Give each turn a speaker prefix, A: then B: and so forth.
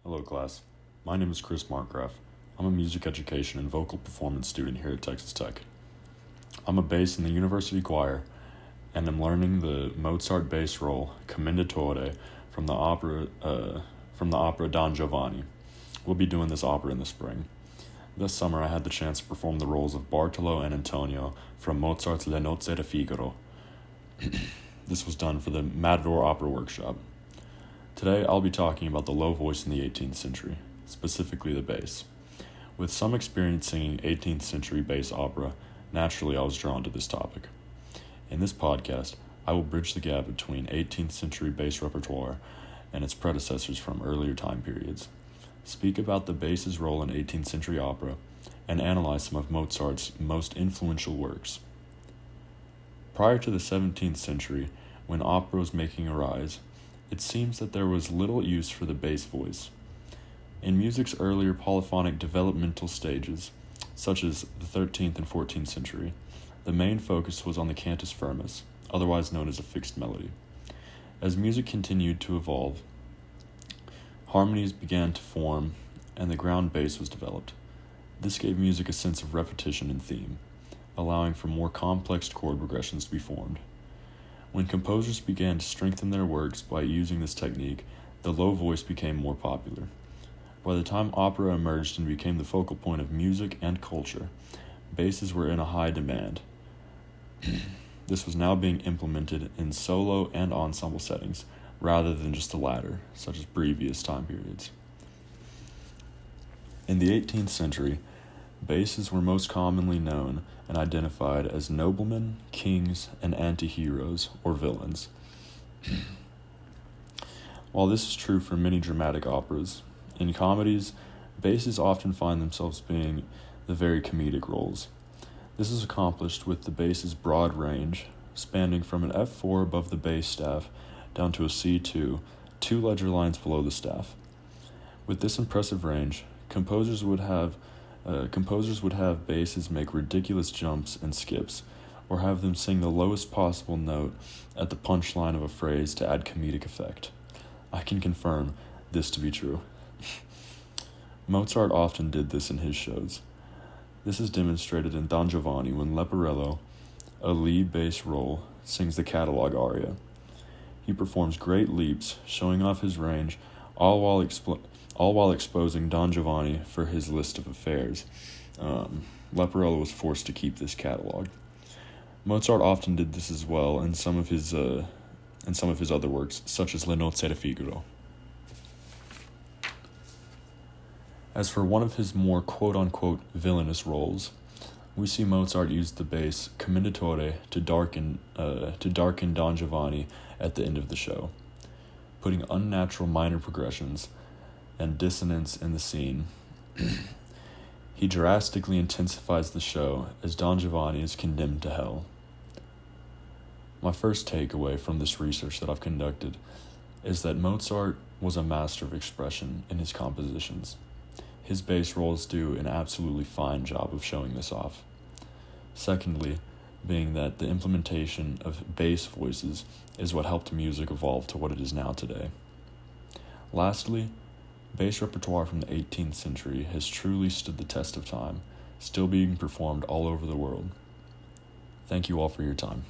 A: Hello class, my name is Chris Markgraf. I'm a music education and vocal performance student here at Texas Tech. I'm a bass in the university choir and am learning the Mozart bass role Commendatore from the opera Don Giovanni. We'll be doing this opera in the spring. This summer I had the chance to perform the roles of Bartolo and Antonio from Mozart's Le Nozze da Figaro. This was done for the Matador Opera Workshop. Today I'll be talking about the low voice in the 18th century, specifically the bass. With some experience singing 18th century bass opera, naturally I was drawn to this topic. In this podcast, I will bridge the gap between 18th century bass repertoire and its predecessors from earlier time periods, speak about the bass's role in 18th century opera, and analyze some of Mozart's most influential works. Prior to the 17th century, when opera was making a rise, it seems that there was little use for the bass voice. In music's earlier polyphonic developmental stages, such as the 13th and 14th century, the main focus was on the cantus firmus, otherwise known as a fixed melody. As music continued to evolve, harmonies began to form, and the ground bass was developed. This gave music a sense of repetition and theme, allowing for more complex chord progressions to be formed. When composers began to strengthen their works by using this technique, the low voice became more popular. By the time opera emerged and became the focal point of music and culture, basses were in a high demand. This was now being implemented in solo and ensemble settings, rather than just the latter, such as previous time periods. In the 18th century, basses were most commonly known and identified as noblemen, kings, and anti-heroes, or villains. While this is true for many dramatic operas, in comedies, basses often find themselves being the very comedic roles. This is accomplished with the bass's broad range, spanning from an F4 above the bass staff down to a C2, 2 ledger lines below the staff. With this impressive range, composers would have basses make ridiculous jumps and skips, or have them sing the lowest possible note at the punchline of a phrase to add comedic effect. I can confirm this to be true. Mozart often did this in his shows. This is demonstrated in Don Giovanni when Leporello, a lead bass role, sings the catalog aria. He performs great leaps, showing off his range, all while exposing Don Giovanni for his list of affairs. Leporello was forced to keep this catalog. Mozart often did this as well in some of his other works, such as Le Nozze da Figaro. As for one of his more quote-unquote villainous roles, we see Mozart use the bass Commendatore to darken Don Giovanni at the end of the show, putting unnatural minor progressions and dissonance in the scene. He drastically intensifies the show as Don Giovanni is condemned to hell. My first takeaway from this research that I've conducted is that Mozart was a master of expression in his compositions. His bass roles do an absolutely fine job of showing this off. Secondly, being that the implementation of bass voices is what helped music evolve to what it is now today. Lastly, bass repertoire from the 18th century has truly stood the test of time, still being performed all over the world. Thank you all for your time.